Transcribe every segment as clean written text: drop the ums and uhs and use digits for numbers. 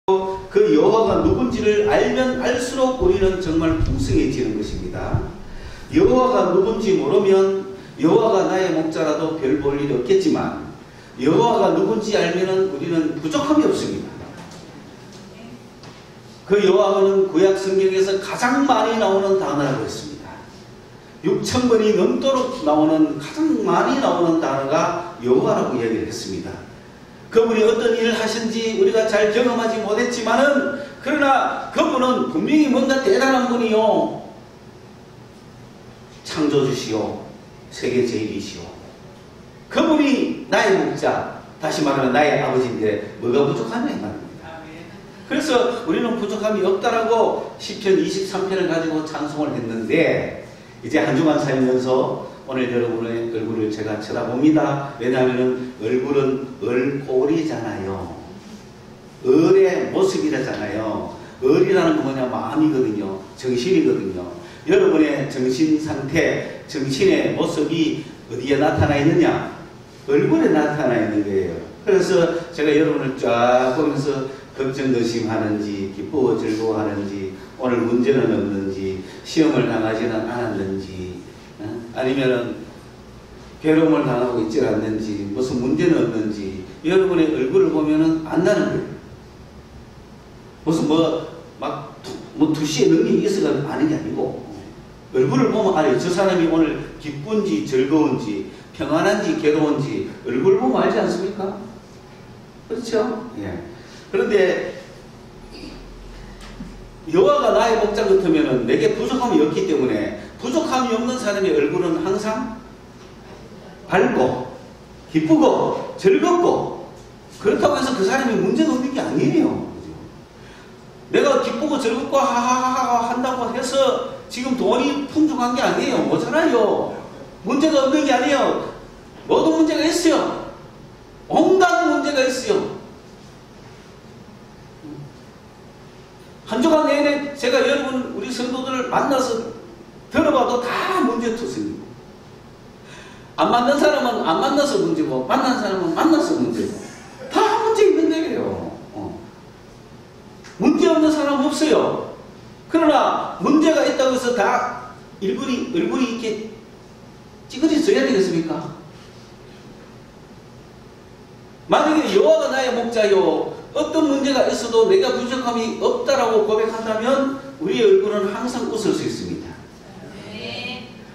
그 여호와가 누군지를 알면 알수록 우리는 정말 풍성해지는 것입니다. 여호와가 누군지 모르면 여호와가 나의 목자라도 별 볼 일이 없겠지만 여호와가 누군지 알면 우리는 부족함이 없습니다. 그 여호와는 구약 성경에서 가장 많이 나오는 단어라고 했습니다. 6,000번이 넘도록 나오는, 가장 많이 나오는 단어가 여호와라고 이야기를 했습니다. 그분이 어떤 일을 하신지 우리가 잘 경험하지 못했지만은, 그러나 그분은 분명히 뭔가 대단한 분이요, 창조주시오, 세계 제일이시오, 그분이 나의 목자, 다시 말하면 나의 아버지인데 뭐가 부족하냐 이 말입니다. 그래서 우리는 부족함이 없다라고 시편 23편을 가지고 찬송을 했는데, 이제 한 주간 살면서 오늘 여러분의 얼굴을 제가 쳐다봅니다. 왜냐하면 얼굴은 얼꼴이잖아요. 얼의 모습이라잖아요. 얼이라는 건 뭐냐? 마음이거든요. 정신이거든요. 여러분의 정신 상태, 정신의 모습이 어디에 나타나 있느냐? 얼굴에 나타나 있는 거예요. 그래서 제가 여러분을 쫙 보면서 걱정, 의심하는지, 기쁘고 즐거워하는지, 오늘 문제는 없는지, 시험을 당하지는 않았는지, 아니면은 괴로움을 당하고 있지 않는지, 무슨 문제는 없는지, 여러분의 얼굴을 보면은 안다는 거예요. 무슨 투시에 능력이 있어가 아는 게 아니고, 얼굴을 보면 알아요. 저 사람이 오늘 기쁜지 즐거운지 평안한지 괴로운지 얼굴 보면 알지 않습니까? 그렇죠? 예. 그런데 여호와가 나의 목자 같으면 내게 부족함이 없기 때문에, 부족함이 없는 사람의 얼굴은 항상 밝고 기쁘고 즐겁고, 그렇다고 해서 그 사람이 문제가 없는 게 아니에요. 내가 기쁘고 즐겁고 하하하하 한다고 해서 지금 돈이 풍족한 게 아니에요. 모자라요. 문제가 없는 게 아니에요. 모든 문제가 있어요. 온갖 문제가 있어요. 한 주간 내내 제가 여러분 우리 성도들을 만나서 들어봐도 다 문제투성이고, 안 만난 사람은 안 만나서 문제고 만난 사람은 만나서 문제고, 다 문제 있는 거예요. 문제 없는 사람 없어요. 그러나 문제가 있다고 해서 다 얼굴이 이렇게 찌그러져야 되겠습니까? 만약에 여호와가 나의 목자요, 어떤 문제가 있어도 내가 부족함이 없다라고 고백한다면 우리의 얼굴은 항상 웃을 수 있습니다.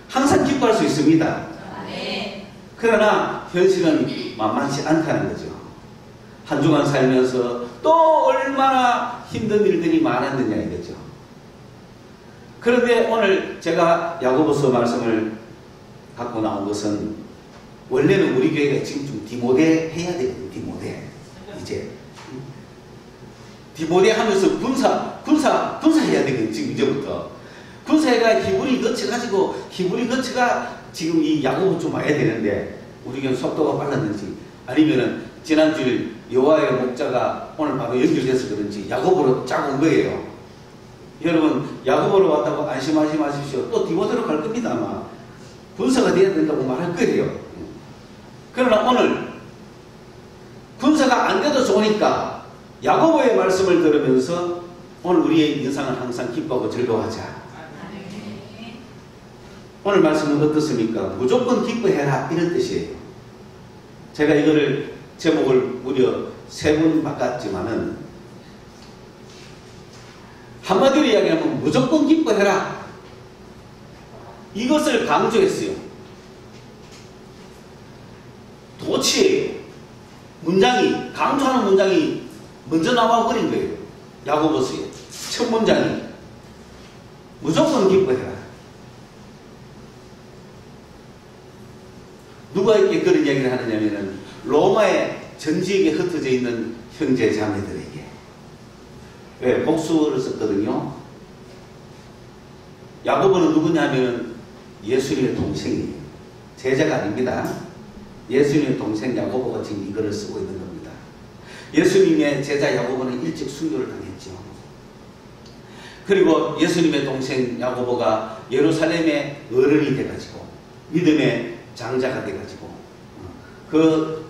항상 기뻐할 수 있습니다. 그러나 현실은 만만치 않다는 거죠. 한 주간 살면서 또 얼마나 힘든 일들이 많았느냐 이거죠. 그런데 오늘 제가 야고보서 말씀을 갖고 나온 것은, 원래는 우리 교회가 지금 좀 디모데 해야 되거든요. 디모데. 이제 디모데 하면서 군사 해야 되거든요. 지금 이제부터 군사회가 기분이 거쳐가지고, 기분이 거쳐가 지금 이 야고보 좀 와야 되는데, 우리 교회 속도가 빨랐는지, 아니면은 지난주일 여호와의 목자가 오늘 바로 연결돼서 그런지 야고보로 짜고 온 거예요. 여러분 야고보로 왔다고 안심하지 마십시오. 또 디모데로 갈 겁니다. 아마 군사가 돼야 된다고 말할 거예요. 그러나 오늘 군사가 안 돼도 좋으니까 야고보의 말씀을 들으면서 오늘 우리의 인상을 항상 기뻐하고 즐거워하자. 오늘 말씀은 어떻습니까? 무조건 기뻐해라, 이런 뜻이에요. 제가 이거를 제목을 무려 3번 바꿨지만은, 한마디로 이야기하면 무조건 기뻐해라, 이것을 강조했어요. 도치예요. 문장이, 강조하는 문장이 먼저 나와버린 거예요. 야고보서의 첫 문장이 무조건 기뻐해라. 누가 이렇게 그런 이야기를 하느냐면은 로마의 전 지역에 흩어져 있는 형제 자매들에게. 왜? 복수를 썼거든요. 야고보는 누구냐 하면은 예수님의 동생이에요. 제자가 아닙니다. 예수님의 동생 야고보가 지금 이거를 쓰고 있는 겁니다. 예수님의 제자 야고보는 일찍 순교를 당했죠. 그리고 예수님의 동생 야고보가 예루살렘의 어른이 돼가지고, 믿음의 장자가 돼가지고, 그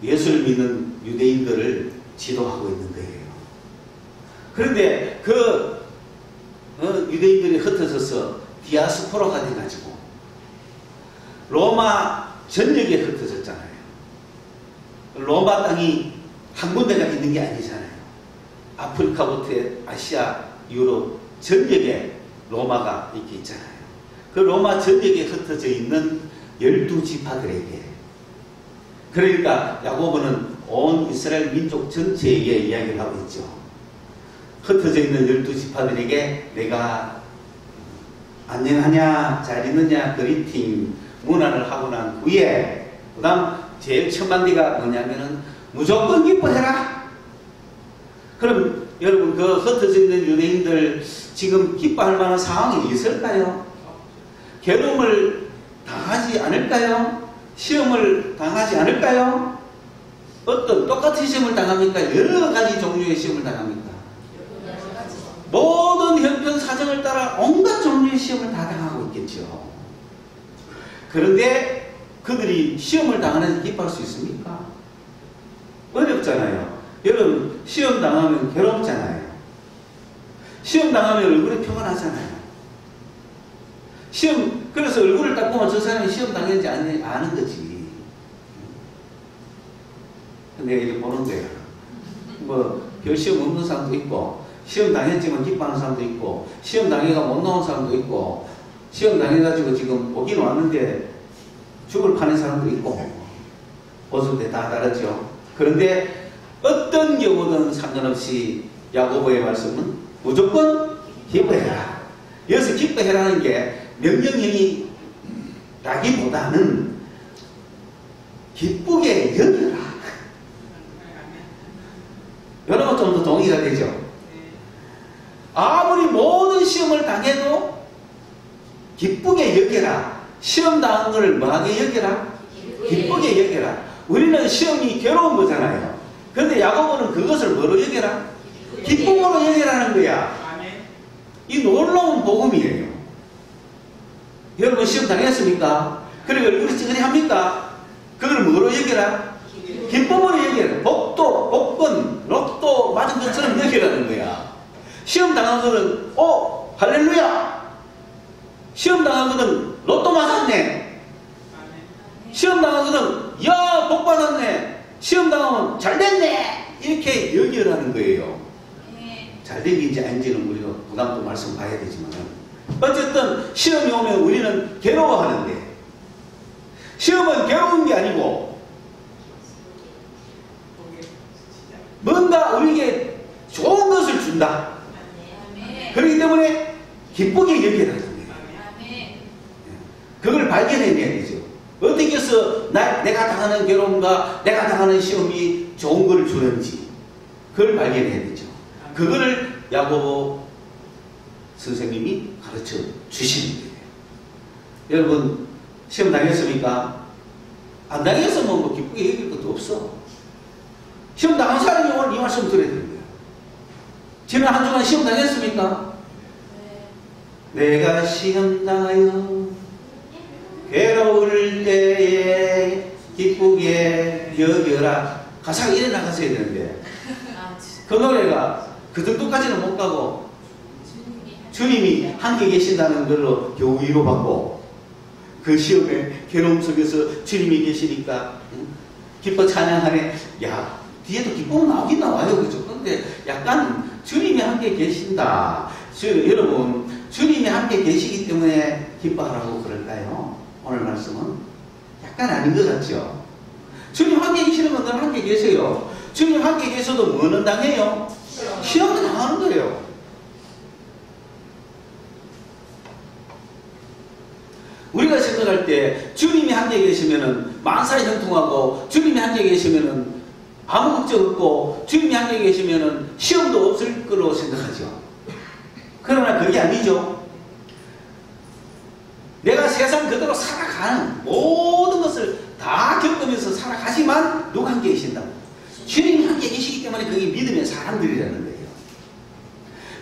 예수를 믿는 유대인들을 지도하고 있는 거예요. 그런데 유대인들이 흩어져서 디아스포라가 돼가지고 로마 전역에 흩어졌잖아요. 로마 땅이 한 군데가 있는 게 아니잖아요. 아프리카부터 아시아, 유럽 전역에 로마가 이렇게 있잖아요. 그 로마 전역에 흩어져 있는 12지파들에게, 그러니까 야고보는 온 이스라엘 민족 전체에게 이야기를 하고 있죠. 흩어져 있는 12지파들에게 내가 안녕하냐, 잘 있느냐, 그리팅, 문안을 하고 난 후에, 그 다음 제일 첫 마디가 뭐냐면은 무조건 기뻐해라. 그럼 여러분, 그 흩어져 있는 유대인들 지금 기뻐할 만한 상황이 있을까요? 괴로움을 당하지 않을까요? 시험을 당하지 않을까요? 어떤 똑같은 시험을 당합니까? 여러 가지 종류의 시험을 당합니까? 모든 형편 사정을 따라 온갖 종류의 시험을 다 당하고 있겠죠. 그런데 그들이 시험을 당하는 기뻐할 수 있습니까? 어렵잖아요. 여러분, 시험 당하면 괴롭잖아요. 시험 당하면 얼굴이 표가 나잖아요. 그래서 얼굴을 딱 보면 저 사람이 시험 당했는지 아는 거지. 내가 이제 보는 거야. 별 시험 없는 사람도 있고, 시험 당했지만 기뻐하는 사람도 있고, 시험 당해가 못 나온 사람도 있고, 시험 당해가지고 지금 오긴 왔는데 죽을 파는 사람도 있고, 모습 때 다 다르죠. 그런데 어떤 경우든 상관없이 야고보의 말씀은 무조건 기뻐해라. 여기서 기뻐해라는 게 명령형이라기보다는 기쁘게 여겨라. 여러분 좀 더 동의가 되죠? 아무리 모든 시험을 당해도 기쁘게 여겨라. 시험 당한 걸 뭐하게 여겨라? 기쁘게 여겨라. 우리는 시험이 괴로운 거잖아요. 그런데 야고보는 그것을 뭐로 여겨라? 기쁨으로 여겨라는 거야. 이 놀라운 복음이에요. 여러분 시험 당했습니까? 그리고 얼굴이 찌그리합니까? 그걸 뭐로 여겨라? 기쁨으로 여겨라. 복권, 로또 맞은 것처럼 여겨라는 거야. 시험 당한 거는 할렐루야. 시험 당한 거는 로또 맞았네. 시험 당한 거는 야, 복 받았네. 시험 당하면 잘 됐네. 이렇게 여겨라는 거예요. 잘 되는지 아닌지는 우리가 부담도 말씀 봐야 되지만, 어쨌든 시험이 오면 우리는 괴로워하는데, 시험은 괴로운 게 아니고 뭔가 우리에게 좋은 것을 준다. 그렇기 때문에 기쁘게 여겨라는 거예요. 그걸 발견해내야 되죠. 어떻게 해서 내가 당하는 괴로움과 내가 당하는 시험이 좋은 걸 주는지 그걸 발견해야 되죠. 그거를 야고보 선생님이 가르쳐 주시는 거예요. 여러분 시험 당했습니까? 안 당했으면 뭐 기쁘게 여길 것도 없어. 시험 당한 사람이 오늘 이 말씀 들어야 되는 거예요. 지난 한 주간 시험 당했습니까? 내가 시험 당하여 괴로울 때에 기쁘게 여겨라. 가사가 이래 나갔어야 되는데 그 노래가 그 정도까지는 못 가고 주님이 함께 계신다는 걸로 겨우 위로받고, 그 시험에 괴로움 속에서 주님이 계시니까 기뻐 찬양하네. 야, 뒤에도 기쁨 나오긴 나와요. 그죠? 근데 약간 주님이 함께 계신다. 여러분, 주님이 함께 계시기 때문에 기뻐하라고 그럴까요? 오늘 말씀은 약간 아닌 것 같죠? 주님 함께 계시는 분들은 함께 계세요. 주님 함께 계셔도 뭐는 당해요? 시험을 당하는 거예요. 우리가 생각할 때 주님이 함께 계시면은 만사에 형통하고, 주님이 함께 계시면은 아무 걱정 없고, 주님이 함께 계시면은 시험도 없을 거로 생각하죠. 그러나 그게 아니죠. 내가 세상 그대로 살아가는 모든 것을 다 겪으면서 살아가지만 누가 함께 계신다? 주님이 함께 계시기 때문에 그게 믿음의 사람들이라는 거예요.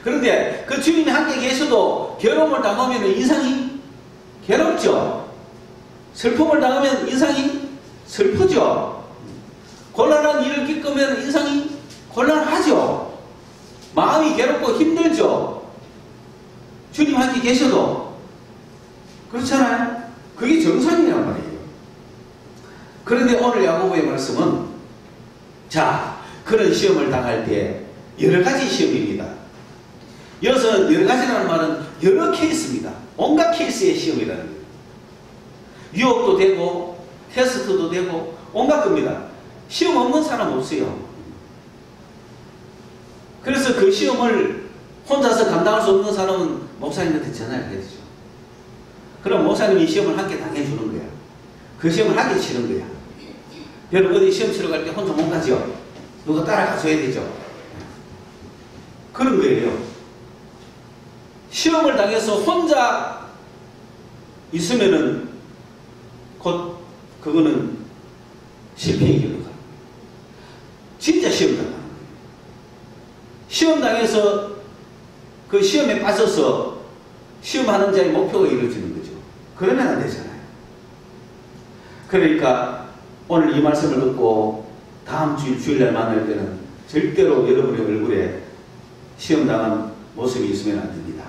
그런데 그 주님이 함께 계셔도 괴로움을 당하면 인상이 괴롭죠. 슬픔을 당하면 인상이 슬프죠. 곤란한 일을 겪으면 인상이 곤란하죠. 마음이 괴롭고 힘들죠. 주님 함께 계셔도. 그렇잖아요. 그게 정상이란 말이에요. 그런데 오늘 야고보의 말씀은 자, 그런 시험을 당할 때 여러 가지 시험입니다. 여기서 여러 가지라는 말은 여러 케이스입니다. 온갖 케이스의 시험이라는 거예요. 유혹도 되고 테스트도 되고 온갖 겁니다. 시험 없는 사람 없어요. 그래서 그 시험을 혼자서 감당할 수 없는 사람은 목사님한테 전화를 해야 되죠. 그럼 목사님이 시험을 함께 당해주는 거야. 그 시험을 함께 치는 거야. 여러분 어디 시험 치러 갈 때 혼자 못 가죠? 누가 따라가줘야 되죠? 그런 거예요. 시험을 당해서 혼자 있으면은 곧 그거는 실패의 길로 가는 거예요. 진짜 시험 당하는 거예요. 시험 당해서 그 시험에 빠져서 시험하는 자의 목표가 이루어지는 거죠. 그러면 안 되잖아요. 그러니까 오늘 이 말씀을 듣고 다음 주일날 만날 때는 절대로 여러분의 얼굴에 시험당한 모습이 있으면 안 됩니다.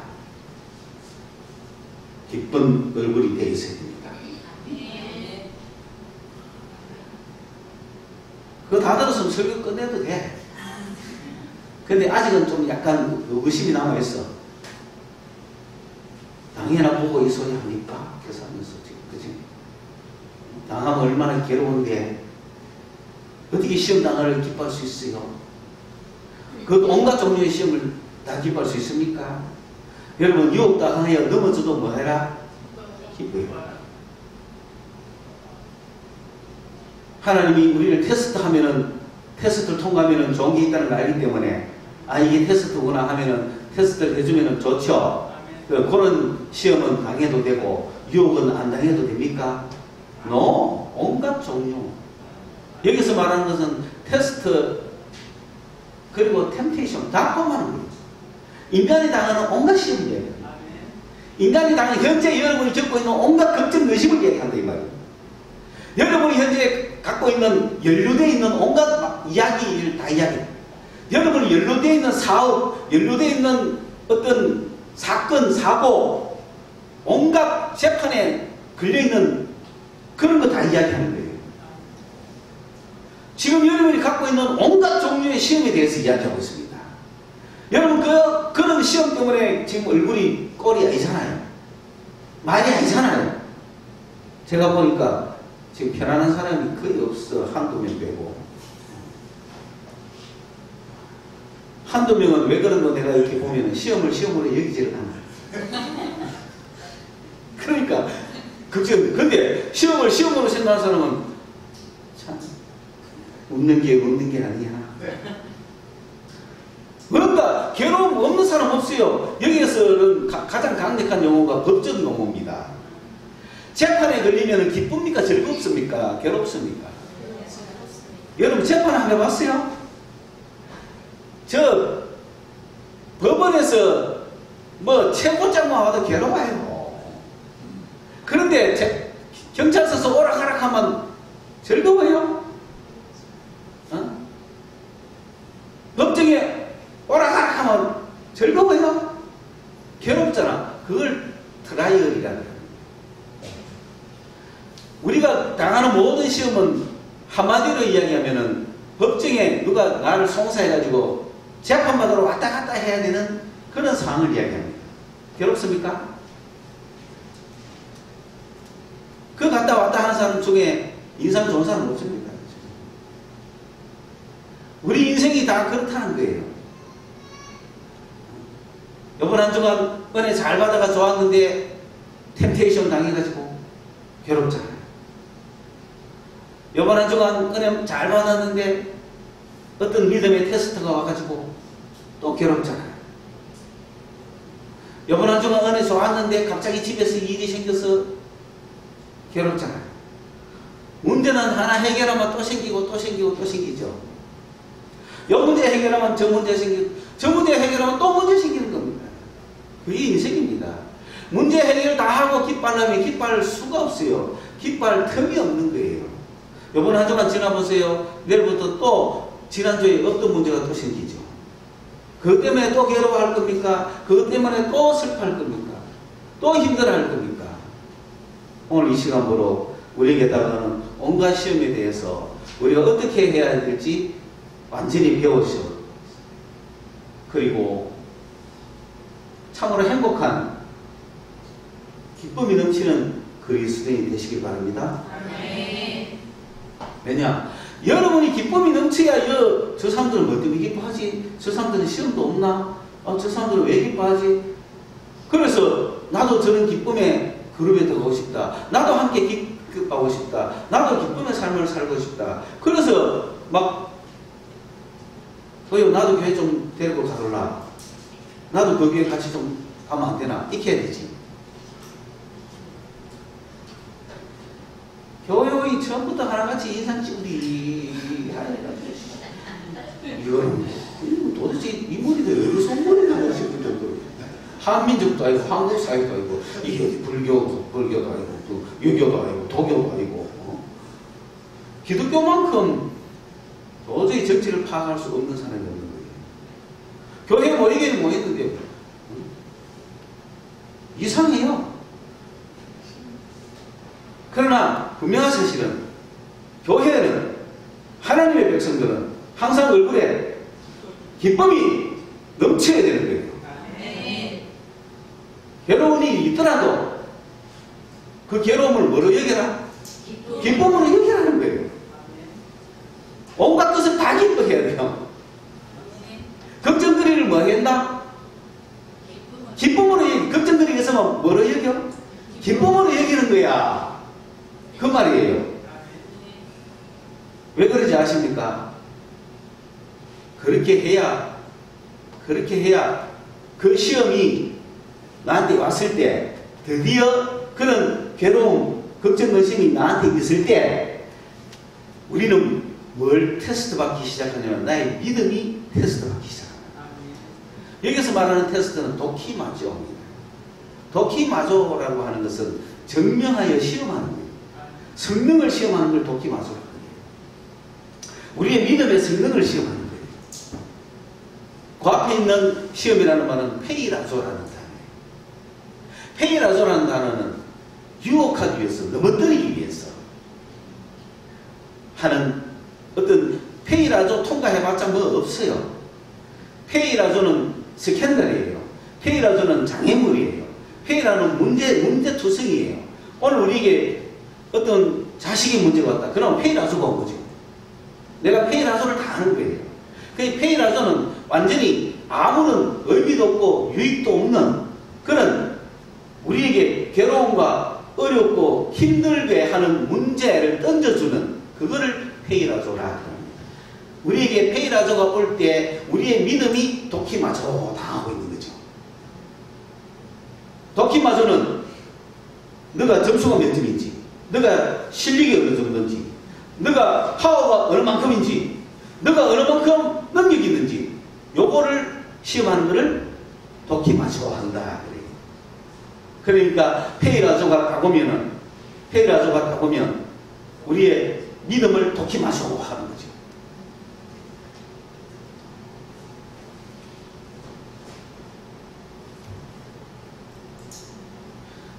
기쁜 얼굴이 되어 있어야 됩니다. 그거 다 들었으면 설교 끝내도 돼. 근데 아직은 좀 약간 의구심이 남아있어. 당연하 보고 이 소리 합니까? 그래서 하면서 지금, 그지? 당하면 얼마나 괴로운데, 어떻게 시험 당하를 기뻐할 수 있어요? 그 온갖 종류의 시험을 다 기뻐할 수 있습니까? 여러분, 유혹당하여 넘어져도 뭐 해라? 기뻐요. 하나님이 우리를 테스트를 통과하면은 좋은 게 있다는 걸 알기 때문에, 아, 이게 테스트구나 하면은, 테스트를 해주면은 좋죠. 그런 시험은 당해도 되고, 유혹은 안 당해도 됩니까? No. 온갖 종류. 여기서 말하는 것은 테스트, 그리고 템테이션, 다 포함하는 거예요. 인간이 당하는 온갖 시험을 얘기합니다. 인간이 당하는 현재 여러분이 겪고 있는 온갖 걱정, 의심을 얘기한다, 이 말이에요. 여러분이 현재 갖고 있는, 연루되어 있는 온갖 이야기를 다 이야기해요. 여러분이 연루되어 있는 사업, 연루되어 있는 어떤 사건, 사고, 온갖 재판에 걸려있는 그런 거 다 이야기하는 거예요. 지금 여러분이 갖고 있는 온갖 종류의 시험에 대해서 이야기하고 있습니다. 여러분, 그런 시험 때문에 지금 얼굴이 꼴이 아니잖아요. 말이 아니잖아요. 제가 보니까 지금 편안한 사람이 거의 없어. 한두 명 빼고. 한두 명은 왜 그런가 내가 이렇게 보면 시험을 시험으로 여기지를 않아요. 그러니까 걱정. 근데 시험을 시험으로 생각하는 사람은 참 웃는 게 아니야. 그러니까 괴로움 없는 사람 없어요. 여기에서는 가장 강력한 용어가 법적 용어입니다. 재판에 걸리면 기쁩니까? 즐겁습니까? 괴롭습니까? 여러분 재판 한번 해봤어요? 저 법원에서 뭐 최고장만 와도 괴로워요. 그런데 경찰서에서 오락가락하면 즐거워요? 어? 법정에 오락가락하면 즐거워요? 괴롭잖아. 그걸 트라이얼이라는 거예요. 우리가 당하는 모든 시험은 한마디로 이야기하면은 법정에 누가 나를 송사해가지고 재판받으러 왔다 갔다 해야 되는 그런 상황을 이야기합니다. 괴롭습니까? 그 갔다 왔다 하는 사람 중에 인상 좋은 사람 없습니다. 우리 인생이 다 그렇다는 거예요. 이번 한 주간 은혜 잘 받아가 좋았는데 템테이션 당해가지고 괴롭잖아요. 이번 한 주간 은혜 잘 받았는데 어떤 믿음의 테스트가 와가지고 또 괴롭잖아요. 이번 한 주간 은혜 좋았는데 갑자기 집에서 일이 생겨서 괴롭잖아요. 문제는 하나 해결하면 또 생기고 또 생기고 또 생기죠. 이 문제 해결하면 저 문제 생기고 저 문제 해결하면 또 문제 생기는 겁니다. 그게 인생입니다. 문제 해결 다 하고 기뻐하려면 기뻐할 수가 없어요. 기뻐할 틈이 없는 거예요. 이번 한 주간 지나보세요. 내일부터 또 지난주에 어떤 문제가 또 생기죠. 그것 때문에 또 괴로워할 겁니까? 그것 때문에 또 슬퍼할 겁니까? 또 힘들어할 겁니까? 오늘 이 시간으로 우리에게 다가오는 온갖 시험에 대해서 우리가 어떻게 해야 될지 완전히 배우시오. 그리고 참으로 행복한 기쁨이 넘치는 그리스도인이 되시길 바랍니다. 왜냐? 여러분이 기쁨이 넘쳐야 저 사람들은 뭐 때문에 기뻐하지? 저 사람들은 시험도 없나? 저 사람들은 왜 기뻐하지? 그래서 나도 저런 기쁨의 그룹에 들어가고 싶다. 나도 함께 기뻐하고 싶다. 나도 기쁨의 삶을 살고 싶다. 그래서 막 나도 교회 좀 데리고 가달라. 나도 그 교회 같이 좀 가면 안 되나? 이렇게 해야 되지. 교회의 처음부터 하나같이 인상 찌우리 이거는 도대체 이 머리들 어디서 머리를 하나 싶을 정도로 한민족도 아니고 한국 사회도 아니고 이게 불교도 아니고 또 유교도 아니고 도교도 아니고 기독교만큼 도저히 정치를 파악할 수 없는 사람이 없는 거예요. 교회에 모이기는 모였는데 이상해요. 그러나 분명한 사실은 교회는 하나님의 백성들은 항상 얼굴에 기쁨이 넘쳐야 되는 거예요. 괴로움이 있더라도 그 괴로움을 뭐로 여겨라? 기쁨으로 여겨라는 거예요. 온갖 것을 다 기뻐해야 돼요. 걱정거리를 뭐 한다? 기쁨으로 걱정거리가 있으면 뭐로 여겨? 기쁨으로 여기는 거야. 그 말이에요. 왜 그런지 아십니까? 그렇게 해야 그 시험이 나한테 왔을 때 드디어 그런 괴로움, 걱정, 의심이 나한테 있을 때 우리는 뭘 테스트 받기 시작하냐면 나의 믿음이 테스트 받기 시작합니다. 여기서 말하는 테스트는 도키마조입니다. 도키마조라고 하는 것은 증명하여 시험하는 거예요. 성능을 시험하는 걸 도키마조라고 해요. 우리의 믿음의 성능을 시험하는 거예요. 그 앞에 있는 시험이라는 말은 페이라조라는 단어예요. 페이라조라는 단어는 유혹하기 위해서, 넘어뜨리기 위해서 하는 어떤 페이라조 통과해봤자 뭐 없어요. 페이라조는 스캔들이에요. 페이라조는 장애물이에요. 페이라조는 문제투성이에요. 오늘 우리에게 어떤 자식이 문제가 왔다. 그럼 페이라조가 온 거죠. 내가 페이라조를 다 하는 거예요. 그 페이라조는 완전히 아무런 의미도 없고 유익도 없는 그런 우리에게 괴로움과 어렵고 힘들게 하는 문제를 던져주는 그거를 페이라조라 합니다. 우리에게 페이라조가 올 때 우리의 믿음이 도키마조 당하고 있는 거죠. 도키마조는 너가 점수가 몇 점인지, 너가 실력이 어느 정도인지, 너가 파워가 어느 만큼인지, 너가 어느 만큼 능력이 있는지 요거를 시험하는 것을 도키마조 한다. 그러니까 페이라조가 다가오면 우리의 믿음을 도키마조 하는 거죠.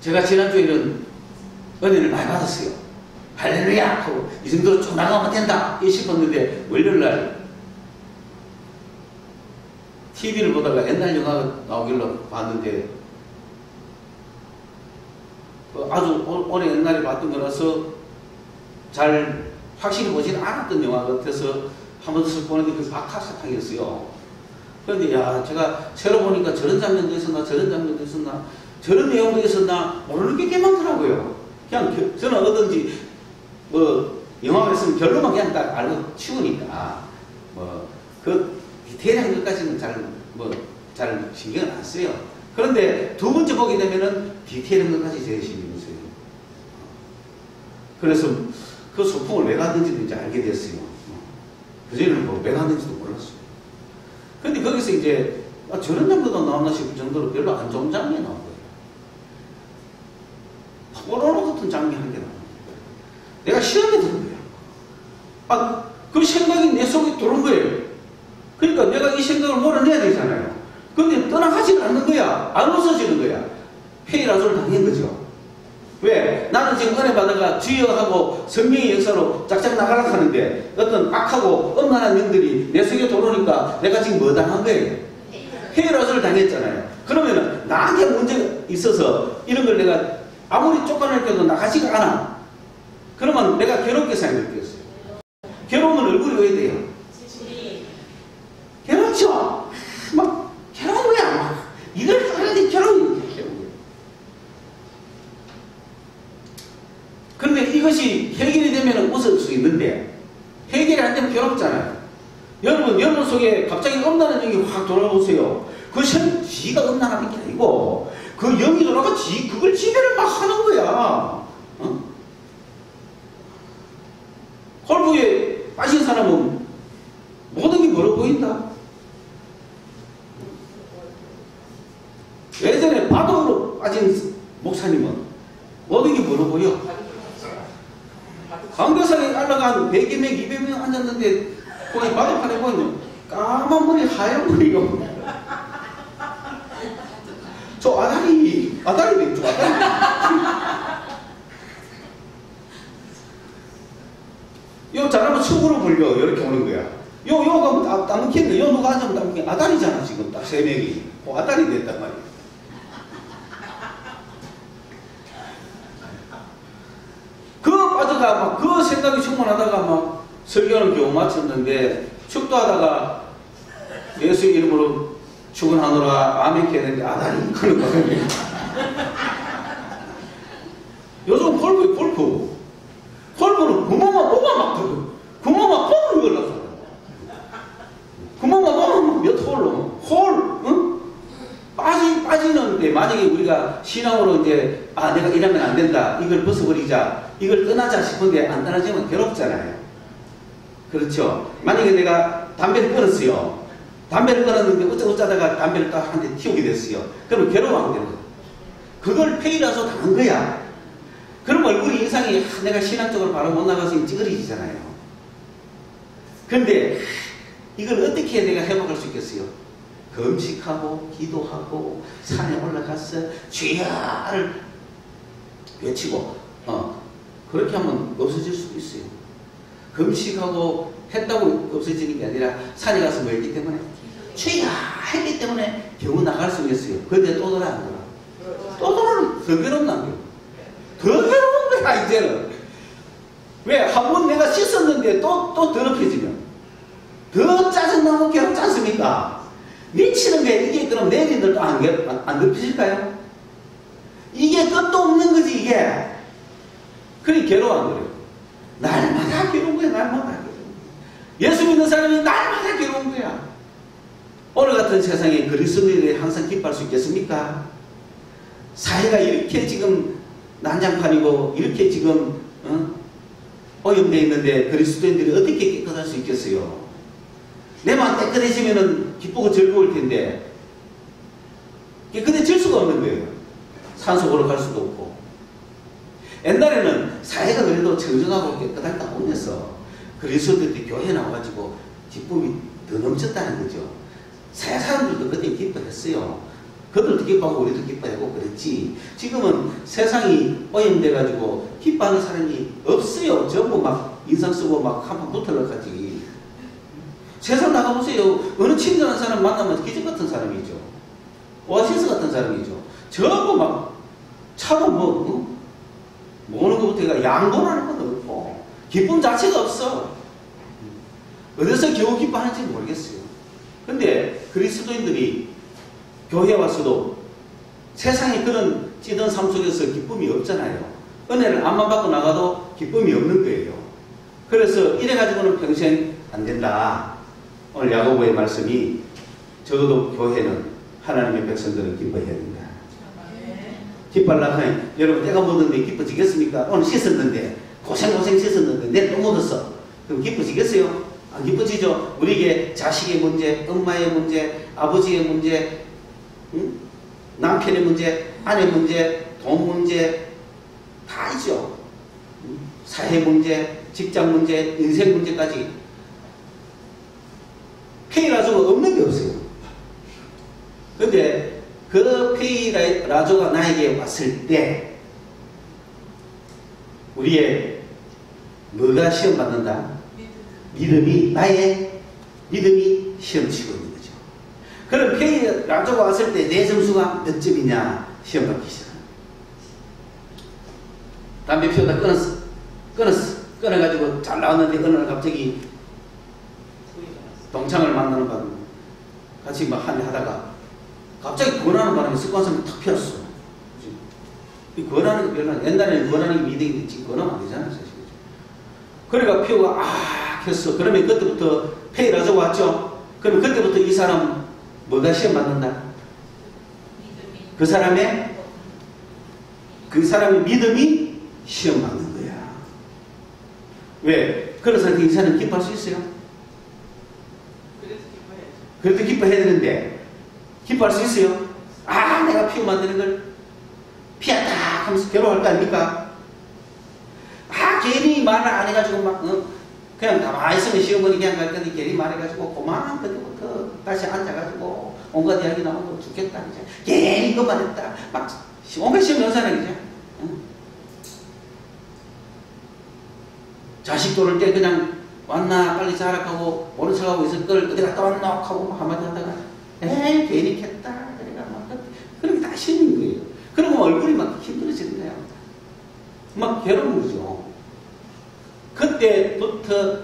제가 지난주에는 은혜를 많이 받았어요. 할렐루야! 하고 이 정도로 쭉 나가면 된다! 싶었는데 월요일날 TV를 보다가 옛날 영화가 나오길래 봤는데 아주 오래 옛날에 봤던 거라서 잘 확실히 보지는 않았던 영화 같아서 한번 쓱 보는데 그 박하사탕이었어요. 그런데 야 제가 새로 보니까 저런 장면도 있었나 저런 장면도 있었나 저런 내용도 있었나 모르는 게 꽤 많더라고요. 그냥 저는 어떤지 뭐 영화가 있으면 결론만 그냥 딱 알고 치우니까 뭐 그 디테일한 것까지는 잘 신경을 안 써요. 그런데 두 번째 보게 되면은 디테일한 것까지 제일 신경 써요. 그래서 그 소풍을 왜 갔는지도 이제 알게 됐어요. 그전에는 뭐 왜 갔는지도 몰랐어요. 근데 거기서 이제 저런 장면도 나왔나 싶을 정도로 별로 안 좋은 장면이 나온 거예요. 포로로 같은 장면이 한 개 나온 거예요. 내가 시험에 드는 거예요. 그 생각이 내 속에 들어온 거예요. 그러니까 내가 이 생각을 몰아내야 되잖아요. 되잖아요. 근데 떠나가지는 않는 거야. 안 웃어지는 거야. 페이라소를 당한 거죠. 왜? 나는 지금 은혜 받아가 주여하고 성령의 역사로 짝짝 나가려고 하는데 어떤 악하고 엄란한 영들이 내 속에 들어오니까 내가 지금 뭐 당한 거예요? 페이라소를 당했잖아요. 그러면은 나한테 문제가 있어서 이런 걸 내가 아무리 쫓아낼게도 나가지가 않아. 그러면 내가 괴롭게 생각했어요. 괴로우면 얼굴이 왜 돼요? 괴롭죠? 막 괴로운 거야. 막 이걸 하는데 괴로운 거야. 그런데 이것이 해결이 되면 웃을 수 있는데 해결이 안 되면 괴롭잖아요. 여러분 속에 갑자기 엄나는 영이 확 돌아오세요. 그 지가 엄나는 게 아니고 그 영이 돌아가 그걸 지배를 막 하는 거야. 어? 골프에 빠진 사람은 모든 게 멀어 보인다. 예전에 바둑으로 빠진 목사님은 모든 게 멀어 보여. 강대상에 알라간 100여 명, 200명 앉았는데 거기 바둑판에 보면 까만 머리 하얀 머리요. 저 아다리네, 저 아다리. 요 잘하면 축으로 불려. 이렇게 오는 거야. 요 가면 따먹히는데 요 누가 앉으면 따먹히 아다리잖아. 지금 딱 3명이. 아다리 됐단 말이야. 그 빠져가 막 그 생각이 충만하다가 막 설교는 겨우 마쳤는데 축도하다가 예수 이름으로 축원하노라 아멘 해야 되는데 아다리 그런 거예요. 요즘 골프는 구멍만 보면 막 들어. 구멍만 보면 걸렸어. 구멍만 보면 몇 홀로 응? 빠지는데 만약에 우리가 신앙으로 이제 내가 이러면 안 된다. 이걸 벗어버리자. 이걸 떠나자 싶은데 안 떠나지면 괴롭잖아요. 그렇죠. 만약에 내가 담배를 끊었어요. 담배를 끊었는데 어쩌다가 담배를 딱 한 대 튀우게 됐어요. 그러면 괴로워하게 되는 거예요. 그걸 페이라서 당한 거야. 그럼 얼굴이 인상이 내가 신앙적으로 바로 못 나가서 찌그러지잖아요. 그런데 이걸 어떻게 내가 회복할 수 있겠어요? 금식하고 기도하고 산에 올라가서 주야를 외치고 그렇게 하면 없어질 수도 있어요. 금식하고 했다고 없어지는 게 아니라 산에 가서 뭐 했기 때문에 주야 했기 때문에 겨우 나갈 수 있어요. 그런데 또 돌아간 거야. 또 돌아오면 더 괴롭나 더 괴로운 거야 이제는. 왜? 한 번 내가 씻었는데 또 더럽혀지면 더 짜증나고 괴롭지 않습니까? 미치는 게 이게 그럼 내일들도 안 덮이실까요? 이게 끝도 없는 거지 이게. 그러니 괴로워한 거예요. 날마다 괴로운 거야. 날마다 괴로운 거야. 예수 믿는 사람이 날마다 괴로운 거야. 오늘 같은 세상에 그리스도인들이 항상 기뻐할 수 있겠습니까? 사회가 이렇게 지금 난장판이고 이렇게 지금 오염되어 있는데 그리스도인들이 어떻게 깨끗할 수 있겠어요? 내 마음 깨끗해지면 기쁘고 즐거울 텐데 깨끗해질 수가 없는 거예요. 산소 보러 갈 수도 없고. 옛날에는 사회가 그래도 청정하고 깨끗하게 오면서 그리스도인들이 교회에 나와가지고 기쁨이 더 넘쳤다는 거죠. 사회 사람들도 그때 기뻐했어요. 그들도 기뻐하고 우리도 기뻐하고 그랬지. 지금은 세상이 오염돼가지고 기뻐하는 사람이 없어요. 전부 막 인상 쓰고 막 한판 붙으려고 하지. 세상 나가보세요. 어느 친절한 사람 만나면 기적 같은 사람이죠. 오아시스 같은 사람이죠. 전부 막 차도 모으는 것부터 해가 양보하는 것도 없고 기쁨 자체가 없어. 어디서 겨우 기뻐하는지 모르겠어요. 근데 그리스도인들이 교회에 왔어도 세상에 그런 찌든 삶 속에서 기쁨이 없잖아요. 은혜를 암만 받고 나가도 기쁨이 없는 거예요. 그래서 이래가지고는 평생 안 된다. 오늘 야고보의 말씀이 적어도 교회는 하나님의 백성들은 기뻐해야 된다. 기뻐하려고 하면 여러분 때가 묻었는데 기뻐지겠습니까? 오늘 씻었는데 고생 씻었는데 내일 또 묻었어. 그럼 기뻐지겠어요? 안 기뻐지죠? 우리에게 자식의 문제, 엄마의 문제, 아버지의 문제, 남편의 문제, 아내 문제, 돈 문제 다 있죠. 사회 문제, 직장 문제, 인생 문제까지 페이라소가 없는 게 없어요. 근데 그 페이라조가 나에게 왔을 때 우리의 뭐가 시험 받는다? 믿음이, 나의 믿음이 시험 치고 있는 거죠. 그럼 페이라조가 왔을 때 내 점수가 몇 점이냐 시험 받기 시작합니다. 담배 피우다 끊었어. 끊어가지고 잘 나왔는데 어느 날 갑자기 동창을 만나는 바람에 같이 막 한일 하다가 갑자기 권하는 바람에 습관성이 탁 피었어. 이 권하는 게 별로, 옛날에는 권하는 게 미덕인데 지금 권하면 안 되잖아요, 사실. 그러니까 피우가 켰어. 그러면 그때부터 페이라조가 왔죠. 그럼 그때부터 이 사람 뭐가 시험 받는다? 그 사람의 믿음이 시험 받는 거야. 왜? 그래서 이 사람 기뻐할 수 있어요? 그래도 기뻐해야 되는데 기뻐할 수 있어요? 내가 피우 만드는 걸 피한다 하면서 괴로워할 거 아닙니까? 괜히 말을 안 해가지고 막 그냥 가만히 있으면 시어머니 그냥 갈 건데 괜히 말해가지고 그만 그때부터 다시 앉아가지고 온갖 이야기 나오고 죽겠다 이제 괜히 그만 했다 막 온갖 시험 연사는 이제 자식 돌을 때 그냥 왔나 빨리 자락하고 오는 척하고 있을 걸 어디 갔다 왔나 하고 막 한마디 하다가 괜히 캤다 그래가 막 그렇게 다 시험인 거예요. 그러면 얼굴이 막 힘들어지는 거예요. 막 괴로운 거죠. 그때부터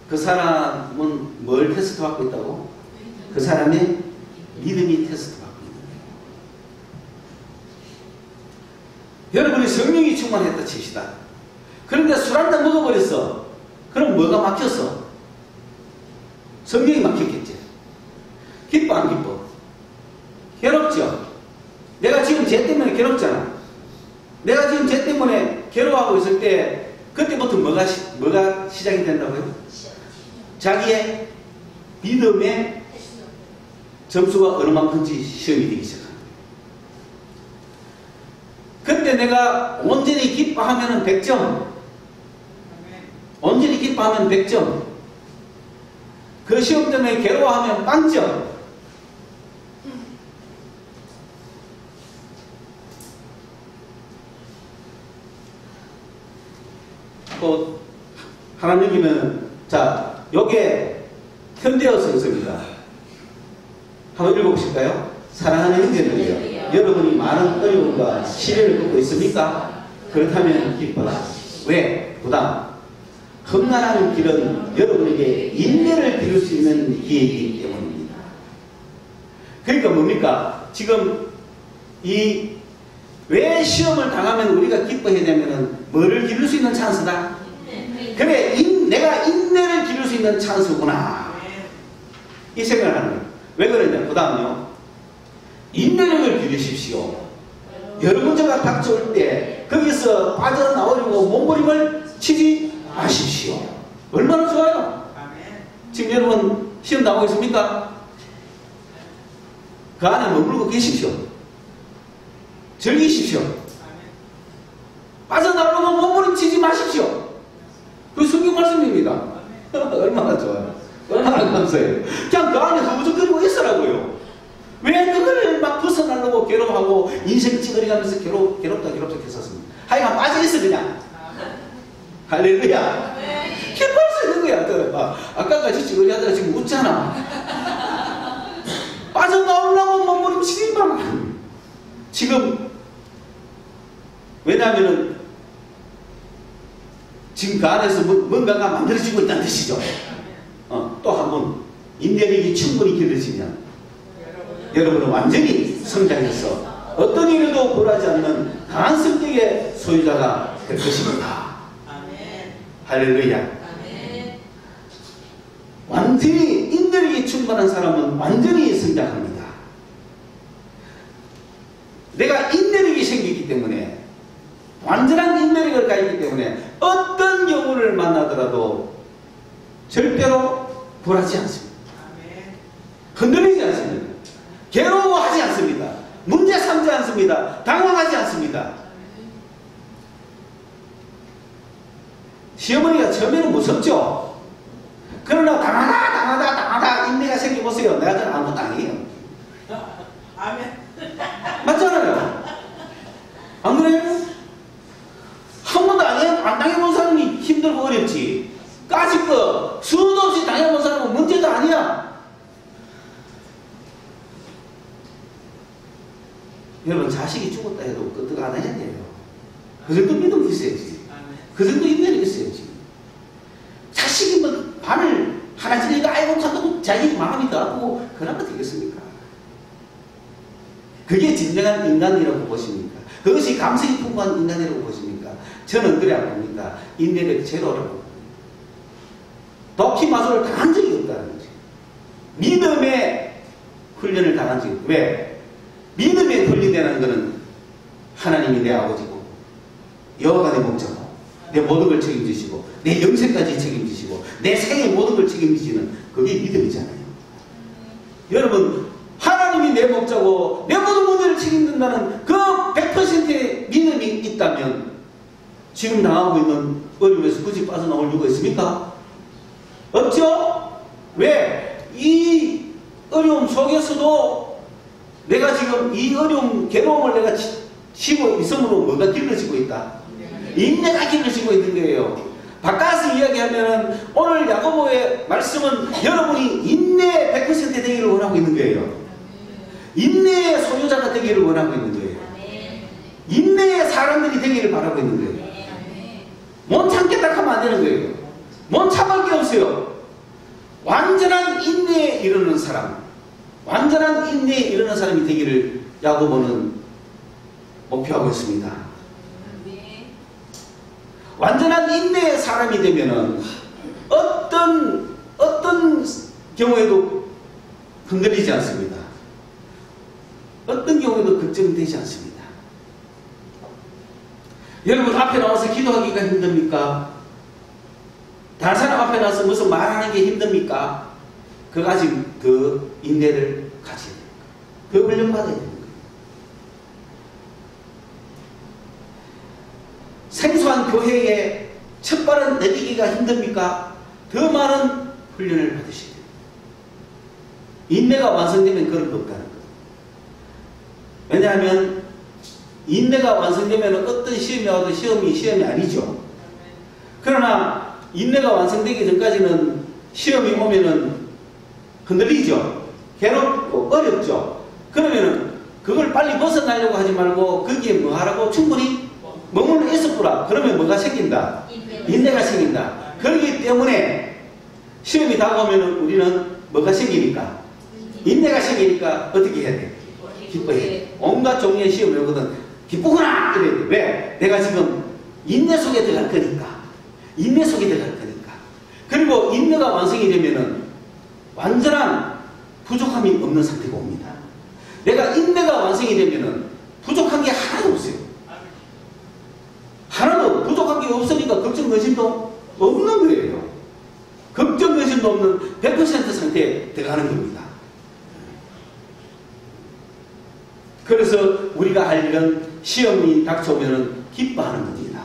그 사람은 뭘 테스트 받고 있다고? 그 사람의 믿음이 테스트 받고 있는 거예요. 여러분이 성령이 충만했다 칩시다. 그런데 술 한잔 먹어버렸어. 그럼 뭐가 막혔어? 성령이 막혔겠지. 기뻐 안 기뻐? 괴롭죠? 내가 지금 쟤 때문에 괴롭잖아. 내가 지금 쟤 때문에 괴로워하고 있을 때 그때부터 뭐가 시작이 된다고요? 자기의 믿음의 점수가 어느 만큼인지 시험이 되기 시작합니다. 그때 내가 온전히 기뻐하면 100점, 온전히 기뻐하면 100점, 그 시험 때문에 괴로워하면 0점. 하나님이면 자 요게 현대어 성서입니다. 한번 읽어보실까요? 사랑하는 형제들이여, 여러분이 많은 어려움과 시련을 겪고 있습니까? 그렇다면 기뻐라. 왜? 부담. 험난한 길은 여러분에게 인내를 기를 수 있는 길이기 때문입니다. 그러니까 뭡니까? 지금 왜 시험을 당하면 우리가 기뻐해야 되면은 뭐를 기를 수 있는 찬스다? 그래, 내가 인내를 기를 수 있는 찬스구나. 이 생각을 하는 거예요. 왜 그러냐? 그 다음요. 인내력을 기르십시오. 여러 문제가 닥쳐올 때 거기서 빠져나오려고 몸부림을 치지 마십시오. 얼마나 좋아요? 지금 여러분 시험 나오고 있습니까? 그 안에 머물고 계십시오. 즐기십시오. 빠져나오려고 몸부림치지 마십시오. 그 성경 말씀입니다. 얼마나 좋아요. 얼마나 감사해요. 그냥 그 안에 허우적거리고 있으라고요. 왜 그걸 막 벗어나려고 괴로워하고 인생 찌그러가면서 괴롭다 했었습니다. 하여간 빠져있어 그냥. 할렐루야. 기뻐할 수 있는 거야. 아까까지 찌그러 하다가 지금 웃잖아. 빠져나오려고 몸부림치지 마. 지금 왜냐하면은 지금 그 안에서 뭔가가 만들어지고 있다는 뜻이죠. 또 한 번 인내력이 충분히 길러지면 여러분은 완전히 성장해서 어떤 일에도 굴하지 않는 강한 성격의 소유자가 될 것입니다. 할렐루야. 완전히 인내력이 충만한 사람은 완전히 성장합니다. 내가 인내력이 생기기 때문에, 완전한 인내력을 가지기 때문에 어떤 경우를 만나더라도 절대로 굴하지 않습니다. 흔들리지 않습니다. 괴로워하지 않습니다. 문제 삼지 않습니다. 당황하지 않습니다. 시어머니가 처음에는 무섭죠. 그러나 당하다 인내가 생겨보세요. 내가 저는 아무것도 아니에요. 맞잖아요. 안 그래요? 한 번도 안 당해본 사람이 힘들고 어렵지. 까짓 거 수도 없이 당해본 사람은 문제도 아니야. 여러분, 자식이 죽었다 해도 끄떡 안 해야 돼요. 그 정도 믿음이 있어야지. 그 정도 인내력이 있어야지. 자식이 뭐 반을 하나 지니까 아이고 참고 자기 마음이 더 아프고 그런 거 되겠습니까? 그게 진정한 인간이라고 보십니까? 그것이 감성이 풍부한 인간이라고 보십니까? 저는 그래 안 봅니다. 인내력 제로라고. 도끼마술을 당한 적이 없다는 거지. 믿음의 훈련을 당한 적이 없다. 왜? 믿음의 훈련이라는 것은 하나님이 내 아버지고 여호와가 내 목자고 내 모든 걸 책임지시고 내 영생까지 책임지시고 내 생의 모든 걸 책임지시는 그게 믿음이잖아요. 여러분, 하나님이 내 목자고 내 모든 문제를 책임진다는 그 100%의 믿음이 있다면 지금 당하고 있는 어려움에서 굳이 빠져나올 이유가 있습니까? 없죠? 왜? 이 어려움 속에서도 내가 지금 이 어려움, 괴로움을 내가 쉬고 있음으로 뭐가 길러지고 있다? 인내가 길러지고 있는 거예요. 바꿔서 이야기하면 오늘 야고보의 말씀은 여러분이 인내 100% 되기를 원하고 있는 거예요. 인내의 소유자가 되기를 원하고 있는 거예요. 인내의 사람들이 되기를 바라고 있는 거예요. 못 참겠다 하면 안 되는 거예요. 못 참을 게 없어요. 완전한 인내에 이르는 사람, 완전한 인내에 이르는 사람이 되기를 야고보는 목표하고 있습니다. 완전한 인내의 사람이 되면은 어떤 경우에도 흔들리지 않습니다. 어떤 경우에도 걱정되지 않습니다. 여러분, 앞에 나와서 기도하기가 힘듭니까? 다른 사람 앞에 나와서 무슨 말하는 게 힘듭니까? 그거 아직 그 인내를 가져야 됩니다. 그 훈련 받아야 됩니다. 생소한 교회에 첫 발은 내디기가 힘듭니까? 더 많은 훈련을 받으셔야 돼요. 인내가 완성되면 그럴 거 없다는 거예요. 왜냐하면 인내가 완성되면 어떤 시험이 와도 시험이 아니죠. 그러나 인내가 완성되기 전까지는 시험이 오면은 흔들리죠. 괴롭고 어렵죠. 그러면은 그걸 빨리 벗어나려고 하지 말고 거기에 뭐 하라고 충분히 머물러 있어보라. 그러면 뭐가 생긴다? 인내가 생긴다. 그렇기 때문에 시험이 다가오면 우리는 뭐가 생기니까? 인내가 생기니까 어떻게 해야 돼? 기뻐해야 돼. 온갖 종류의 시험이 오거든. 기쁘구나! 그래야 돼. 왜? 내가 지금 인내 속에 들어갈 거니까. 인내 속에 들어갈 거니까. 그리고 인내가 완성이 되면은 완전한 부족함이 없는 상태가 옵니다. 내가 인내가 완성이 되면은 부족한 게 하나도 없어요. 하나도 부족한 게 없으니까 걱정, 근심도 없는 거예요. 걱정, 근심도 없는 100% 상태에 들어가는 겁니다. 그래서 우리가 할 일은 시험이 닥쳐오면 기뻐하는 겁니다.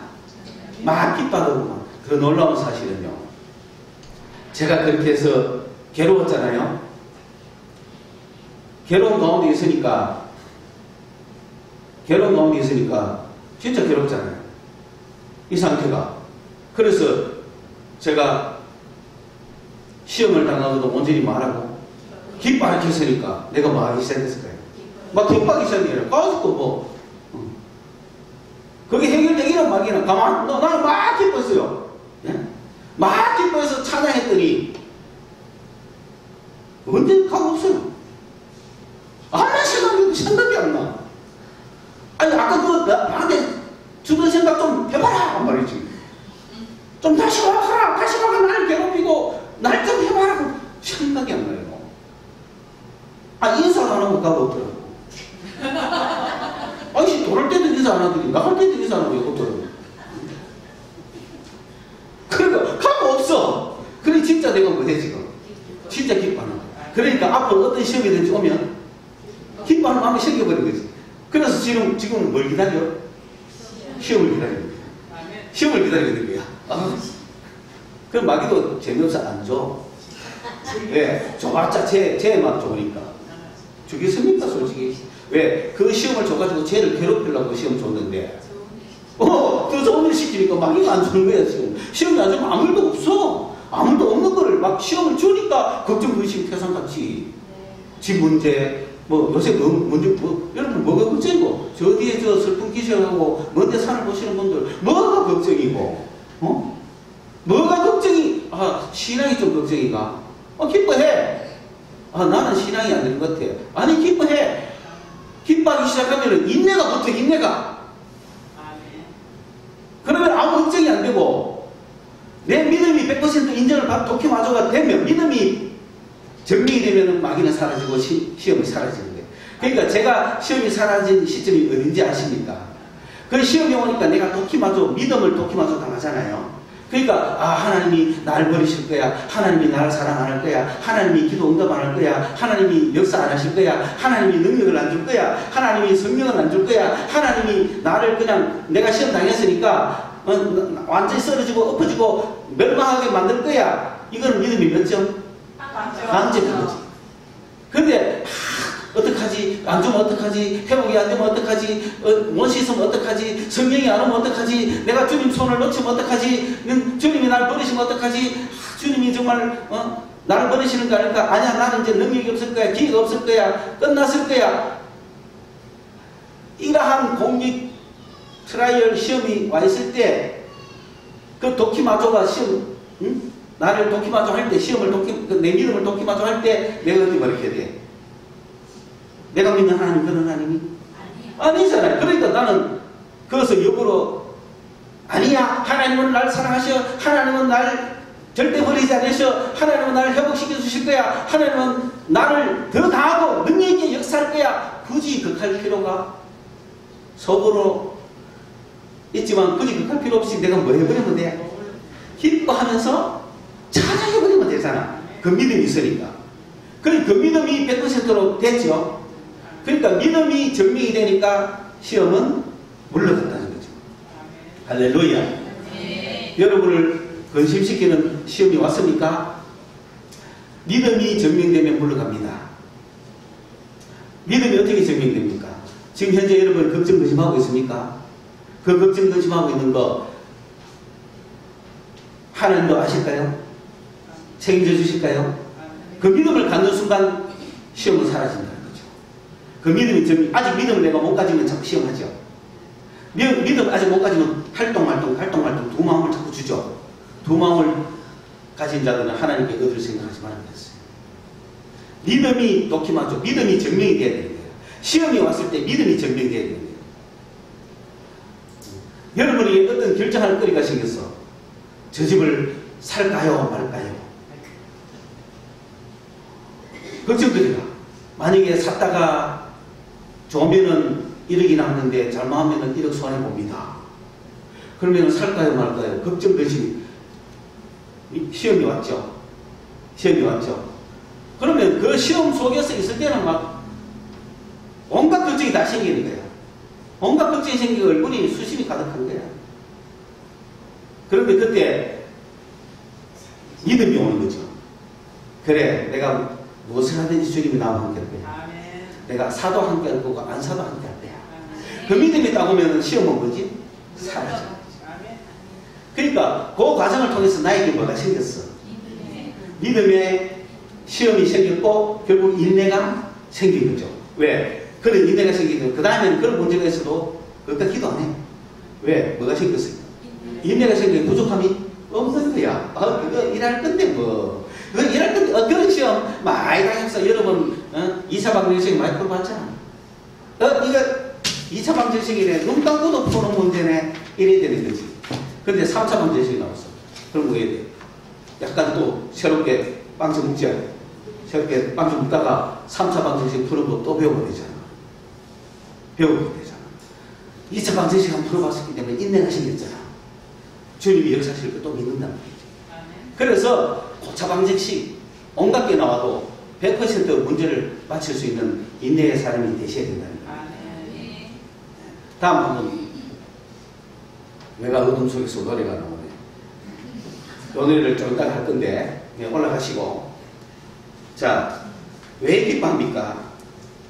막 기뻐하고 더 놀라운 사실은요. 제가 그렇게 해서 괴로웠잖아요. 괴로운 가운데 있으니까 진짜 괴롭잖아요. 이 상태가. 그래서 제가 시험을 당하고도 온전히 말하고 기뻐하게 했으니까 내가 말하기 시작했을 거예요. 막 기뻐하기 시작해요. 까짓거 뭐. 그게 해결되기는 막이나 가만, 나는 막 기뻐했어요. 예? 막 기뻐해서 찬양했더니 언제 가고 없어요. 아무나 생각이 안 나. 아니, 아까 그 나한테 주던 생각 좀 해봐라 한 말이지. 좀 다시 와라, 다시 와가 나를 괴롭히고 날 좀 해봐라. 생각이 안 나요. 아, 인사도 안 하고 가고 없더라고. 아니, 돌을 때도 인사 안 하더니 나갈 때도 인사 안 하고 없더라고. 그러니까 가고 없어. 그래 진짜 내가 뭐해 지금? 진짜 기뻐하는 거야. 그러니까 앞으로 어떤 시험이든지 오면 기뻐하는 마음이 생겨버린 거지. 그래서 지금 뭘 기다려? 시험을 기다리는 거야. 시험을 기다리는 거야. 아. 그럼 마귀도 재미없어 안 줘. 왜? 줘봤자 쟤만 좋으니까. 주겠습니까, 솔직히? 왜? 그 시험을 줘가지고 쟤를 괴롭히려고 시험 줬는데, 더 좋은 일 시키니까 막 이거 안 주는 거야, 지금. 시험이 안 주면 아무 일도 없어. 아무 일도 없는 거를 막 시험을 주니까 걱정, 의심, 태산같이. 집 문제, 뭐 요새 문제, 여러분 뭐가 걱정이고? 저 뒤에 저 슬픈 기셔하고 먼데 산을 보시는 분들 뭐가 걱정이고? 뭐가 걱정이? 신앙이 좀 걱정이가? 기뻐해. 나는 신앙이 안 되는 것 같아. 아니, 기뻐해. 기뻐하기 시작하면 인내가 붙어, 인내가. 그러면 아무 걱정이 안 되고, 내 믿음이 100% 인정을 받고 독해마저가 되면, 믿음이 증명이 되면 마귀는 사라지고 시험이 사라지는 거예요. 그러니까 제가 시험이 사라진 시점이 어딘지 아십니까? 그 시험이 오니까 내가 독해마저, 믿음을 독해마저 당하잖아요. 그러니까 하나님이 나를 버리실 거야. 하나님이 나를 사랑 안 할 거야. 하나님이 기도 응답 안 할 거야. 하나님이 역사 안 하실 거야. 하나님이 능력을 안 줄 거야. 하나님이 성령을 안 줄 거야. 하나님이 나를 그냥 내가 시험 당했으니까 완전히 쓰러지고 엎어지고 멸망하게 만들 거야. 이건 믿음이 몇 점? 만점인 거지. 근데 어떡하지? 안 주면 어떡하지? 회복이 안 되면 어떡하지? 원시 있으면 어떡하지? 성령이 안 오면 어떡하지? 내가 주님 손을 놓치면 어떡하지? 주님이 나를 버리시면 어떡하지? 주님이 정말 나를 버리시는 거 아닐까? 아니야, 나는 이제 능력이 없을 거야. 기회가 없을 거야. 끝났을 거야. 이러한 공립 트라이얼 시험이 와 있을 때 그 도키마조가 시험, 나를 도키마조 할 때, 시험을 내 믿음을 도키마조 할 때 내가 어디 버리게 돼? 내가 믿는 하나님 그런 하나님이? 아니잖아요. 그러니까 나는 그것을 역으로 아니야. 하나님은 날 사랑하셔. 하나님은 날 절대 버리지 않으셔. 하나님은 나를 회복시켜 주실 거야. 하나님은 나를 더 강하고 능력 있게 역사할 거야. 굳이 극할 필요가 속으로 있지만 굳이 극할 필요 없이 내가 뭐 해버리면 돼? 기뻐하면서 찬양해버리면 되잖아. 그 믿음이 있으니까. 그러니까 그 믿음이 100%로 됐죠. 그러니까 믿음이 증명이 되니까 시험은 물러갔다는 거죠. 할렐루야. 네. 여러분을 근심시키는 시험이 왔습니까? 믿음이 증명되면 물러갑니다. 믿음이 어떻게 증명됩니까? 지금 현재 여러분 걱정 근심하고 있습니까? 그 걱정 근심하고 있는 거 하나님도 아실까요? 책임져 주실까요? 그 믿음을 갖는 순간 시험은 사라진다는 거죠. 그 믿음이 아직 믿음을 내가 못 가지면 자꾸 시험하죠. 믿음 아직 못 가지면 활동 두 마음을 자꾸 주죠. 두 마음을 가진 자들은 하나님께 얻을 생각하지 말아야 됐어요. 믿음이 도키마죠. 믿음이 증명이 돼야 되는 거예요. 시험이 왔을 때 믿음이 증명돼야 되는 거예요. 여러분이 어떤 결정할 거리가 생겼어. 저 집을 살까요 말까요? 걱정거리가. 만약에 샀다가 좋으면은 1억이 남는데 잘못하면은 1억 손해봅니다. 그러면 살까요 말까요? 걱정거리. 시험이 왔죠. 시험이 왔죠. 그러면 그 시험 속에서 있을 때는 막 온갖 걱정이 다 생기는 거야. 온갖 걱정이 생기고 얼굴이 수심이 가득한 거야. 그런데 그때 믿음이 오는 거죠. 그래, 내가 무엇을 하든지 주님이 나와 함께 할 거야. 내가 사도 함께 할 거고 안 사도 함께 할 거야. 그 믿음이 딱 오면 시험은 뭐지? 사라져. 그러니까 그 과정을 통해서 나에게 뭐가 생겼어? 믿음의 시험이 생겼고 결국 인내가 생긴 거죠. 왜? 그런 인내가 생기면 그 다음에는 그런 문제가 있어도 그것도 기도 안 해. 왜? 뭐가 생겼어요? 인내가 생기면 부족함이 없는 거야. 그거 일할 건데 뭐. 그거 일할 건데 그런 시험 많이 당했어. 여러분 2차 방정식이 많이 풀어봤잖아. 이거 2차 방정식이래. 눈 감고도 푸는 문제네. 이래야 되는 거지. 근데 3차 방정식이 나왔어. 그럼 뭐 해야 돼? 약간 또 새롭게 빵점 묵자. 새롭게 빵점 묵다가 3차 방정식 푸는 거 또 배우면 되잖아. 배우면 되잖아. 2차 방정식 한번 풀어봤었기 때문에 인내가 생겼잖아. 주님이 역사실 걸 또 믿는단 말이지. 그래서 고차 방정식 온갖 게 나와도 100% 문제를 맞출 수 있는 인내의 사람이 되셔야 된다는 거예요. 다음 한번 내가 어둠 속에서 노래가 나오네. 이 노래를 좀 이따가 할 건데 올라가시고. 자, 왜 기뻐합니까?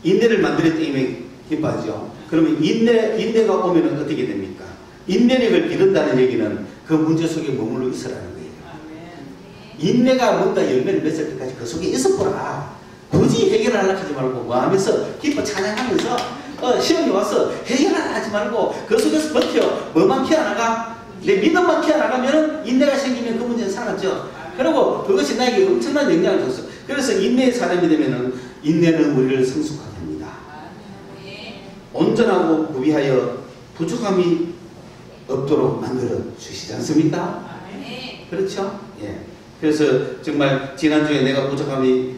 인내를 만들었기 때문에 기뻐하죠. 그러면 인내가 오면 어떻게 됩니까? 인내력을 기른다는 얘기는 그 문제 속에 머물러 있으라는 거예요. 인내가 뭔가 열매를 맺을 때까지 그 속에 있어보라. 굳이 해결하려고 하지 말고 뭐 하면서 기뻐 찬양하면서 시험이 와서 해결하려 하지 말고 그 속에서 버텨. 뭐만 키워나가? 내 믿음만 키워나가면 인내가 생기면 그 문제는 사라져. 그리고 그것이 나에게 엄청난 영향을 줬어. 그래서 인내의 사람이 되면은 인내는 우리를 성숙하게 합니다. 온전하고 구비하여 부족함이 없도록 만들어 주시지 않습니까? 그렇죠? 예. 그래서 정말 지난주에 내가 부족함이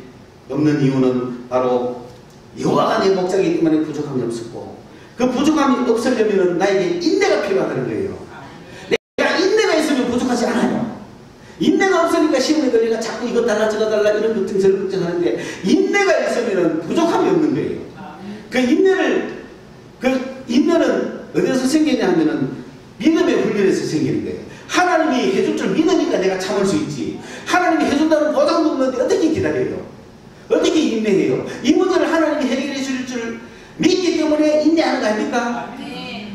없는 이유는 바로 여호와가 내 목자이기 때문에 부족함이 없었고, 그 부족함이 없으려면 나에게 인내가 필요하다는 거예요. 내가 인내가 있으면 부족하지 않아요. 인내가 없으니까 시험에 걸리니까 자꾸 이것 달라 저것 달라 이런 걱정 저런 걱정하는데, 인내가 있으면 부족함이 없는 거예요. 그 인내는 어디서 생기냐 하면은 믿음의 훈련에서 생기는 거예요. 하나님이 해줄 줄 믿으니까 내가 참을 수 있지. 하나님이 해준다는 보장도 없는데 어떻게 기다려요? 어떻게 인내해요? 이 문제를 하나님이 해결해 줄 줄 믿기 때문에 인내하는 거 아닙니까?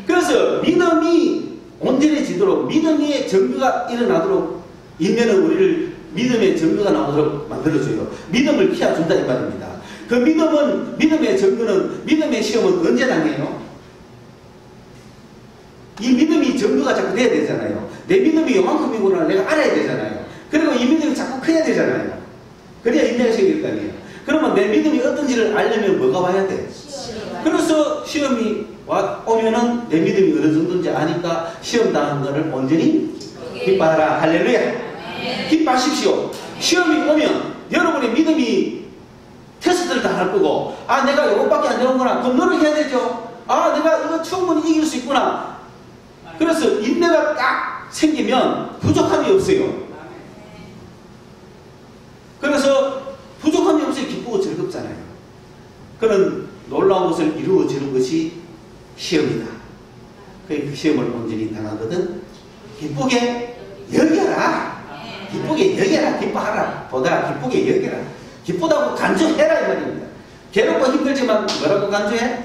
그래서 믿음이 온전해지도록, 믿음의 정규가 일어나도록 인내는 우리를 믿음의 정규가 나오도록 만들어줘요. 믿음을 키워준다 이 말입니다. 그 믿음의 정규는, 믿음의 시험은 언제 당해요? 이 믿음이 정규가 자꾸 돼야 되잖아요. 내 믿음이 요만큼이구나 내가 알아야 되잖아요. 그리고 이 믿음이 자꾸 커야 되잖아요. 그래야 인내가 생길 거 아니에요. 그러면 내 믿음이 어떤지를 알려면 뭐가 와야 돼? 그래서 시험이 오면은 내 믿음이 어느 정도인지 아니까 시험 당한 거를 온전히 기뻐하라. 할렐루야. 기뻐하십시오. 시험이 오면 여러분의 믿음이 테스트를 다 할 거고, 아 내가 이것밖에 안 되는구나. 그럼 노력해야 되죠. 아 내가 이거 충분히 이길 수 있구나. 그래서 인내가 딱 생기면 부족함이 없어요. 그래서 부족함이 없어야 기쁘고 즐겁잖아요. 그런 놀라운 것을 이루어지는 것이 시험이다. 그 시험을 온전히 당하거든 기쁘게 여겨라. 기쁘게 여겨라. 기뻐하라 보다 기쁘게 여겨라. 기쁘다고 간주해라 이 말입니다. 괴롭고 힘들지만 뭐라고 간주해?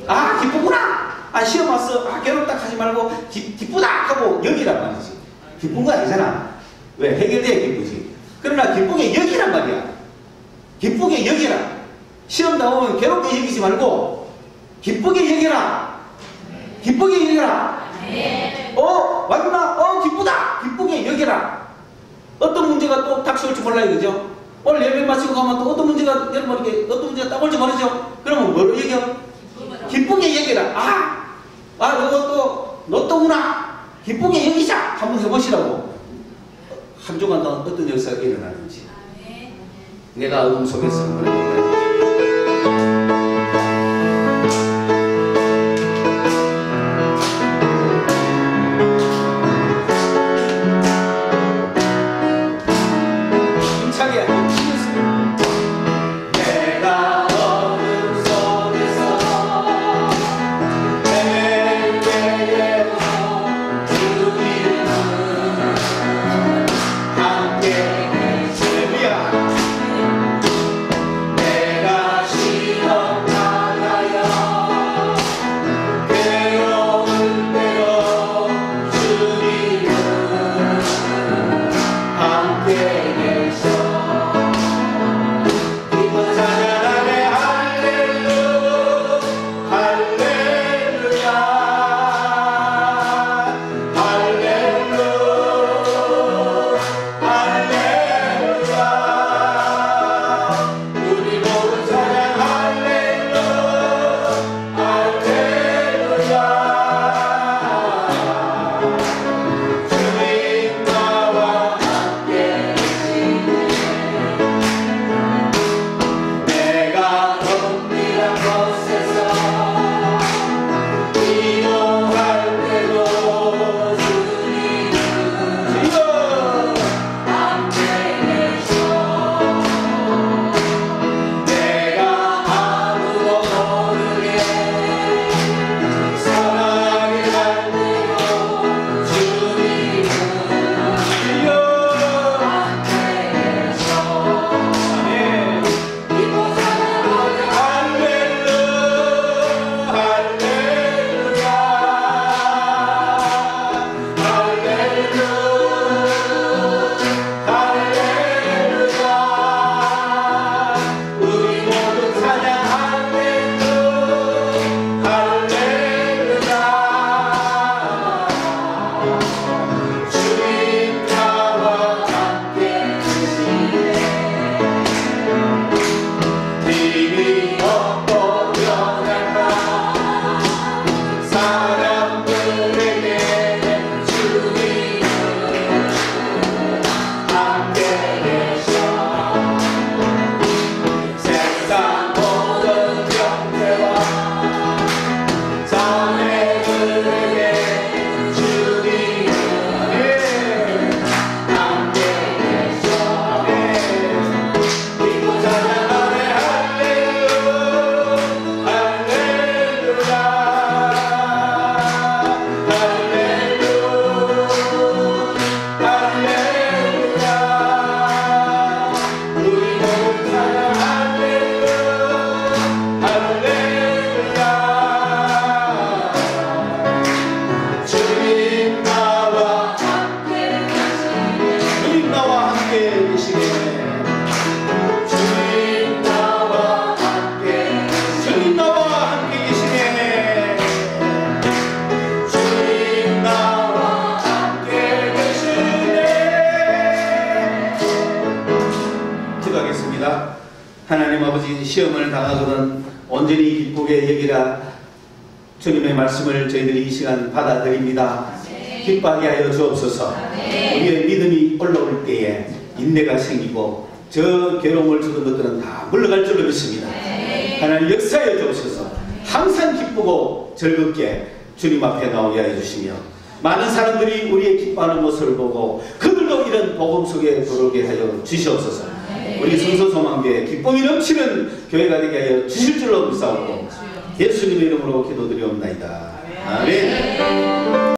아 기쁘구나. 아 시험 왔어. 아 괴롭다 하지 말고 기쁘다 하고 여기란 말이지. 기쁜 거 아니잖아. 왜? 해결돼야 기쁘지. 그러나 기쁘게 여기란 말이야. 기쁘게 여기라. 시험 나오면 괴롭게 여기지 말고 기쁘게 여기라. 기쁘게 여기라. 왔구나. 기쁘다. 기쁘게 여기라. 어떤 문제가 또 닥쳐올지 몰라요. 그죠? 오늘 예배 마치고 가면 또 어떤 문제가 여러분에게 어떤 문제가 딱 올지 모르죠? 그러면 뭐로 얘기해요? 기쁘게 얘기라. 이것도 너 또구나. 기쁘게 여기자. 한번 해보시라고. 한 주간 동안 어떤 역사가 일어나는지. 내가 음 속에서 한번 해볼까요? 함께 시험을 당하거든 온전히 기쁘게 여기라. 주님의 말씀을 저희들이 이 시간 받아들입니다. 기뻐하게 하여 주옵소서. 우리의 믿음이 올라올 때에 인내가 생기고 저 괴로움을 주는 것들은 다 물러갈 줄로 믿습니다. 하나님 역사해 주옵소서. 항상 기쁘고 즐겁게 주님 앞에 나오게 하여 주시며 많은 사람들이 우리의 기뻐하는 모습을 보고 그들도 이런 복음 속에 들어오게 하여 주시옵소서. 우리 성서소망교회 기쁨이 넘치는 교회가 되게 하여 주실 줄로 믿사옵고 예수님의 이름으로 기도드리옵나이다. 아멘.